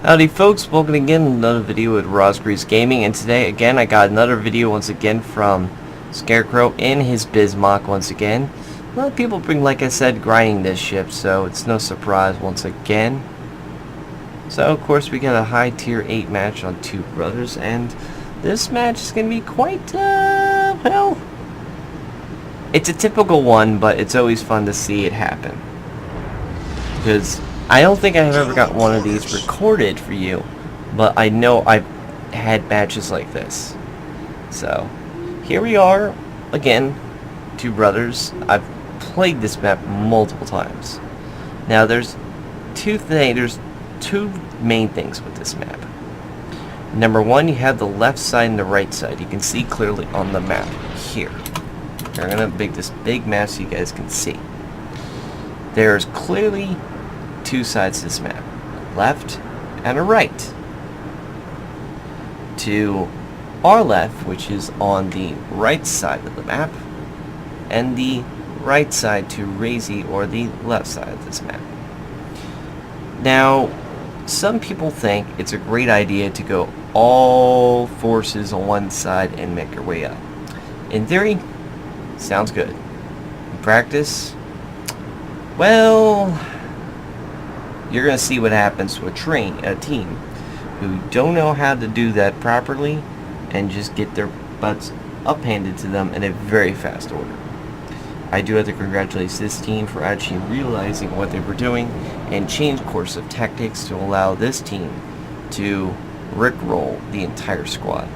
Howdy folks, welcome again to another video with Rosgreaves Gaming, and today again I got another video once again from Scarecrow in his Bismarck once again. A lot of people bring, like I said, grinding this ship, so it's no surprise once again. So of course we got a high tier 8 match on Two Brothers, and this match is going to be quite, well, it's a typical one, but it's always fun to see it happen. Because I don't think I've ever got one of these recorded for you, but I know I've had matches like this. So, here we are, again, Two Brothers. I've played this map multiple times. Now, there's two main things with this map. Number one, you have the left side and the right side. You can see clearly on the map here. I'm going to make this big map so you guys can see. There's clearly two sides to this map, a left and a right. To our left, which is on the right side of the map, and the right side to Razy, or the left side of this map. Now, some people think it's a great idea to go all forces on one side and make your way up. In theory, sounds good. In practice, well, you're going to see what happens to a team who don't know how to do that properly and just get their butts uphanded to them in a very fast order. I do have to congratulate this team for actually realizing what they were doing and change course of tactics to allow this team to rickroll the entire squad.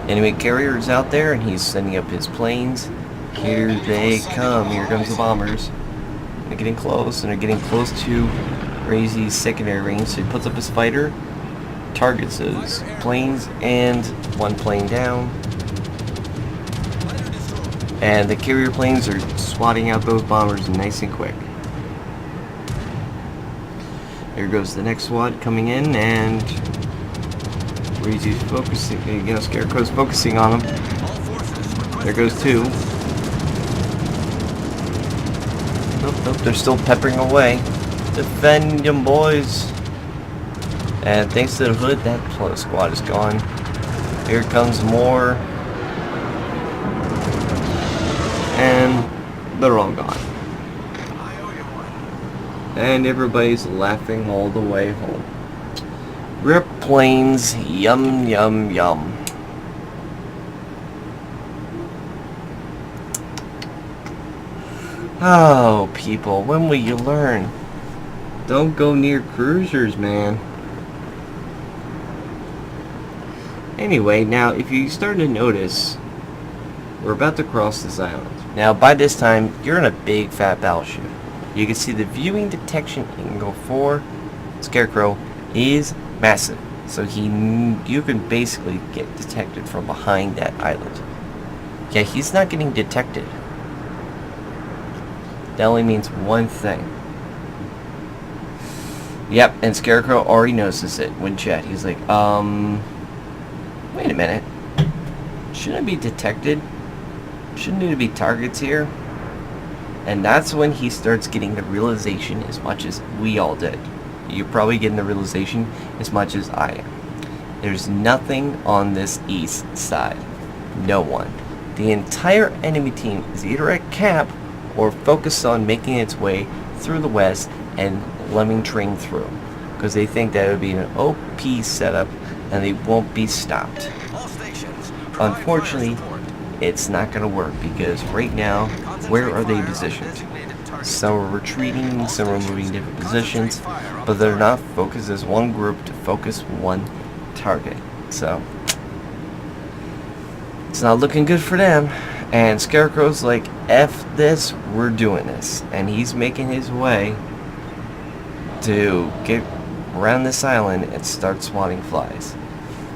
Enemy carrier is out there and he's sending up his planes. Here they come. Here comes the bombers. They're getting close, and they're getting close to Razy's secondary range, so he puts up his fighter, targets those planes, and one plane down. And the carrier planes are swatting out those bombers nice and quick. Here goes the next SWAT coming in, and Razy's focusing, Scarecrow's focusing on him. There goes two. Nope, they're still peppering away. Defend them, boys. And thanks to the hood, that squad is gone. Here comes more. And they're all gone. And everybody's laughing all the way home. Rip planes, yum, yum, yum. Oh, people, when will you learn? Don't go near cruisers, man. Anyway, now, if you start to notice, we're about to cross this island. Now, by this time, you're in a big, fat battleship. You can see the viewing detection angle for Scarecrow is massive. So you can basically get detected from behind that island. Yeah, he's not getting detected. That only means one thing. Yep, and Scarecrow already notices it when chat. He's like, wait a minute. Shouldn't I be detected? Shouldn't there be targets here? And that's when he starts getting the realization, as much as we all did. You're probably getting the realization as much as I am. There's nothing on this east side. No one. The entire enemy team is either at camp or focused on making its way through the west and lemming train through, because they think that it would be an OP setup and they won't be stopped. Unfortunately, it's not going to work, because right now, where are they positioned? Some are retreating, some are moving different positions, but they're not focused as one group to focus one target. So it's not looking good for them. And Scarecrow's like, F this, we're doing this. And he's making his way to get around this island and start swatting flies.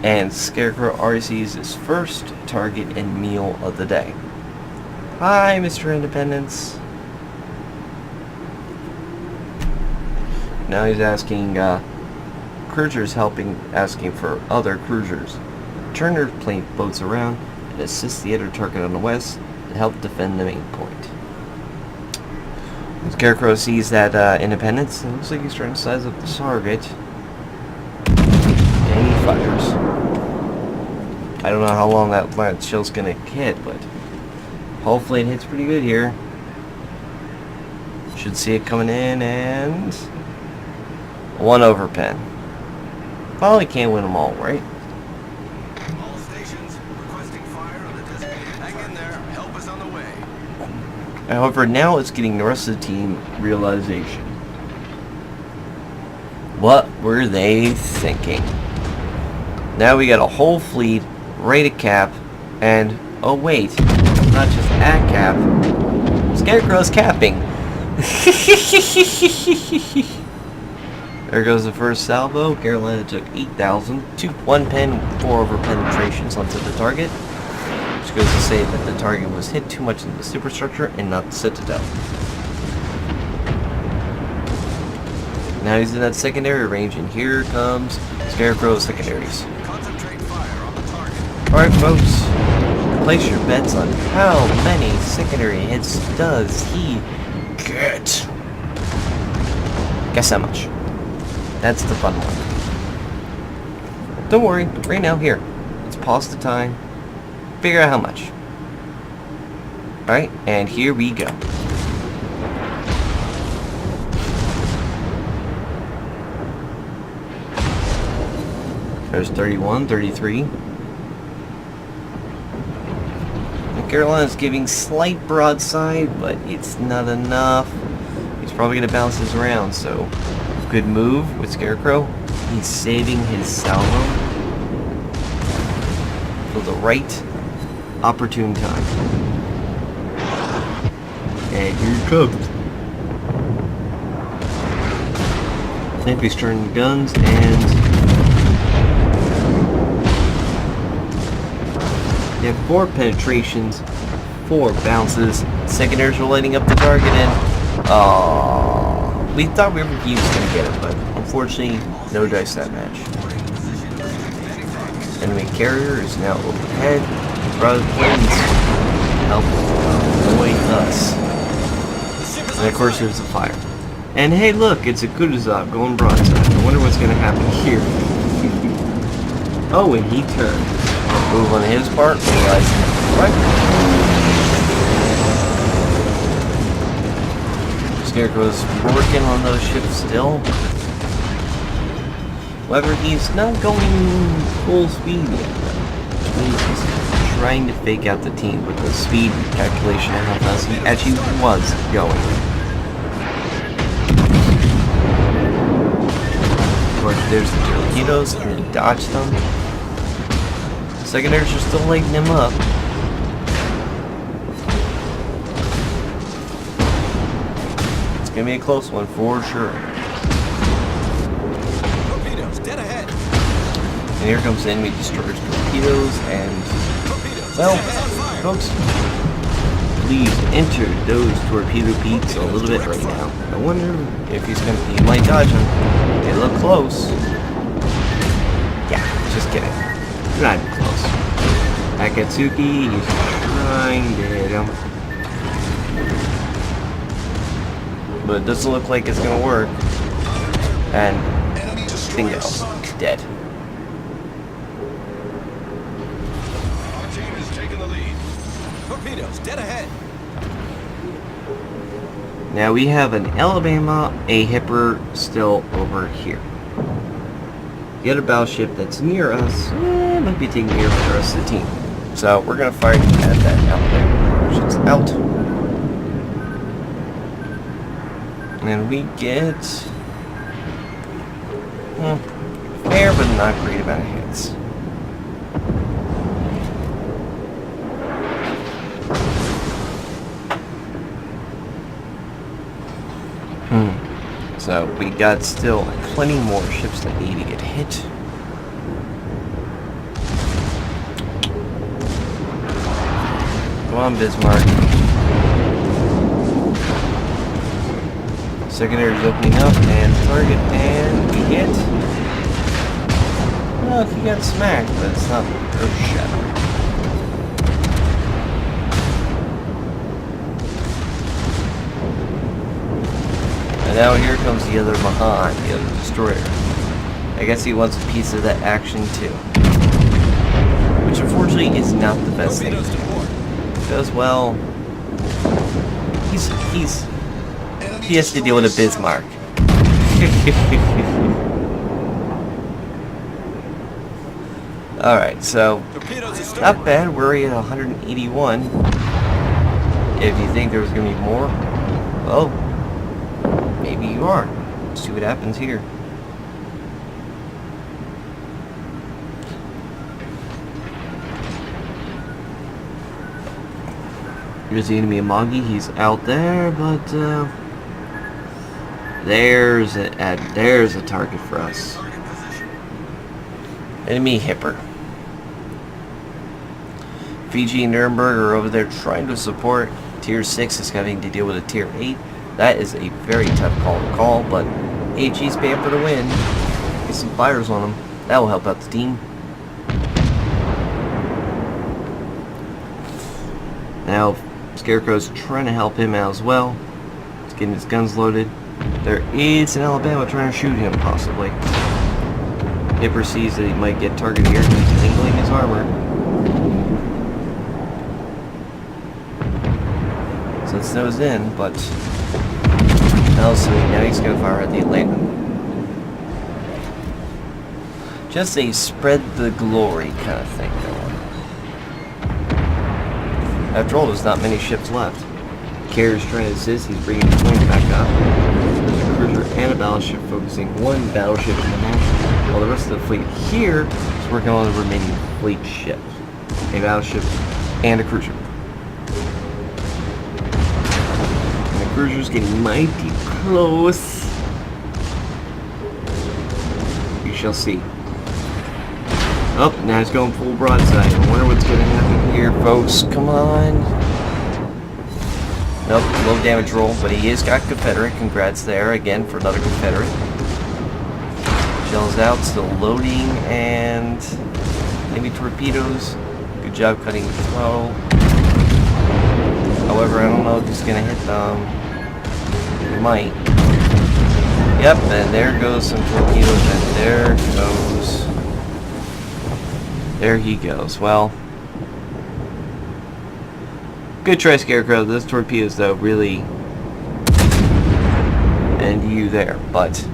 And Scarecrow already sees his first target and meal of the day. Hi, Mr. Independence. Now he's asking, cruisers asking for other cruisers. Turn their plane boats around and assist the other target on the west to help defend the main point. Scarecrow sees that independence. It looks like he's trying to size up the target. And he fires. I don't know how long that shell's gonna hit, but hopefully it hits pretty good here. Should see it coming in, and 1 over pen. Probably can't win them all, right? All stations requesting fire on the designated. Hang in there. Help is on the way. However, now it's getting the rest of the team realization. What were they thinking? Now we got a whole fleet ready to cap, and oh wait, not just at cap. Scarecrow's capping. There goes the first salvo. Carolina took 8,000, 1 pen, 4 over penetrations onto the target. Which goes to say that the target was hit too much in the superstructure and not the citadel. Now he's in that secondary range, and here comes Scarecrow's secondaries. Concentrate fire on the target. Alright folks, place your bets on how many secondary hits does he get. Guess how much? That's the fun one. Don't worry, right now, here. Let's pause the time. Figure out how much. Alright, and here we go. There's 31, 33. And Carolina's giving slight broadside, but it's not enough. He's probably going to bounce this around, so good move with Scarecrow. He's saving his salvo for the right opportune time. And here it comes. Snappy's turning the guns, and they have 4 penetrations, 4 bounces. Secondaries are lighting up the target, and we thought he was going to get it, but unfortunately, no dice that match. Enemy carrier is now overhead. Brother planes help avoid us. And of course, there's a fire. And hey, look, it's a Kutuzov going broadside. I wonder what's going to happen here. Oh, and he turned. Move on his part, realizing right. Scarecrow's working on those ships still. However, he's not going full speed yet. He's trying to fake out the team with the speed calculation and how fast he actually was going. Of course, there's the torpedoes, and he dodged them. Secondaries are still lighting him up. It's gonna be a close one for sure. Torpedoes dead ahead. And here comes the enemy destroyers, torpedoes, and well, folks, please enter those torpedo peaks a little bit right now. I wonder if he might dodge them. They look close. Yeah, just kidding. Not even close. Akatsuki, he's trying to hit him. But it doesn't look like it's gonna work. And bingo, dead. Our team is taking the lead. Torpedoes dead ahead. Now we have an Alabama, a Hipper still over here. The other battleship that's near us might be taking care of the rest of the team. So we're going to fire at that Alabama, which is out. And we get fair but not great amount of hits. So we got still plenty more ships that need to get hit. Come on, Bismarck. Secondary's opening up, and target, and we hit. Well, he got smacked, but it's not earth-shattering. And now here comes the other Mahan, the other destroyer. I guess he wants a piece of that action too. Which unfortunately is not the best thing. Because, well, he has to deal with a Bismarck. Alright, so not bad. We're already at 181. If you think there was going to be more, well, maybe you are. Let's see what happens here. Here's the enemy Amagi. He's out there, but there's a target for us. Enemy Hipper. Fiji and Nuremberg are over there trying to support. Tier 6 is having to deal with a Tier 8. That is a very tough call to call, but AG's paying for the win. Get some fires on them. That will help out the team. Now, Scarecrow's trying to help him out as well. He's getting his guns loaded. There is an Alabama trying to shoot him, possibly. Hipper sees that he might get targeted here. He's tingling his armor. So it snows in, but also now he's going to fire at the Atlanta. Just a spread the glory kind of thing going on. After all, there's not many ships left. Carrier's trying to assist. He's bringing the planes back up. There's a cruiser and a battleship focusing one battleship in the match, while the rest of the fleet here is working on the remaining fleet ships. A battleship and a cruiser. And the cruiser's getting mighty close. You shall see. Oh, now he's going full broadside. I wonder what's going to happen here, folks. Come on. Nope, low damage roll, but he is got Confederate. Congrats there again for another Confederate. Shells out, still loading, and maybe torpedoes. Good job cutting the throttle. However, I don't know if he's going to hit them. He might. Yep, and there goes some torpedoes, and there goes... There he goes. Well, good try, Scarecrow. Those torpedoes, though, really end you there. But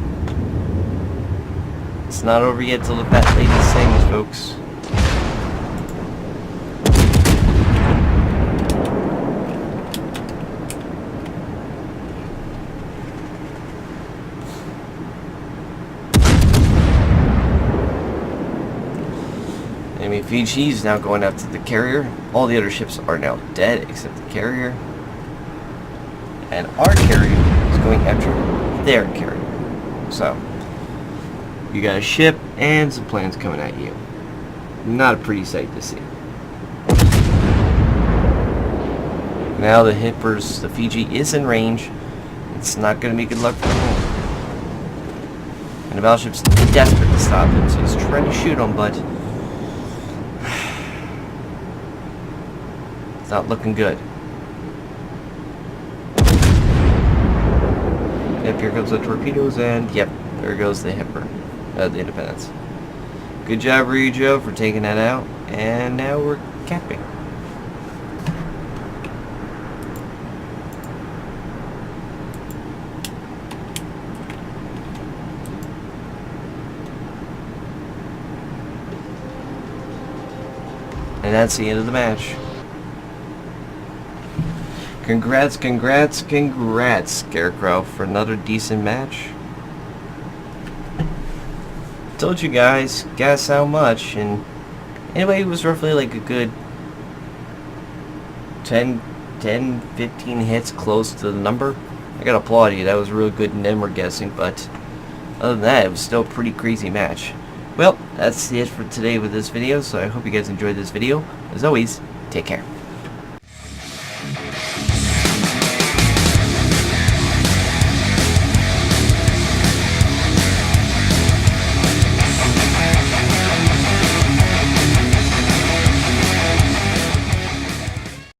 it's not over yet till the fat lady sings, folks. Enemy Fiji is now going after the carrier. All the other ships are now dead except the carrier. And our carrier is going after their carrier. So, you got a ship and some planes coming at you. Not a pretty sight to see. Now the Hippers, the Fiji is in range. It's not going to be good luck for them. And the battleship's desperate to stop him, so he's trying to shoot him, but it's not looking good. Yep, here comes the torpedoes, and yep, there goes the Hipper, the Independence. Good job, Ryujo, for taking that out, and now we're capping. And that's the end of the match. Congrats, congrats, congrats, Scarecrow, for another decent match. Told you guys, guess how much, and anyway, it was roughly like a good 10, 15 hits close to the number. I gotta applaud you, that was a real good number guessing, but other than that, it was still a pretty crazy match. Well, that's it for today with this video, so I hope you guys enjoyed this video. As always, take care.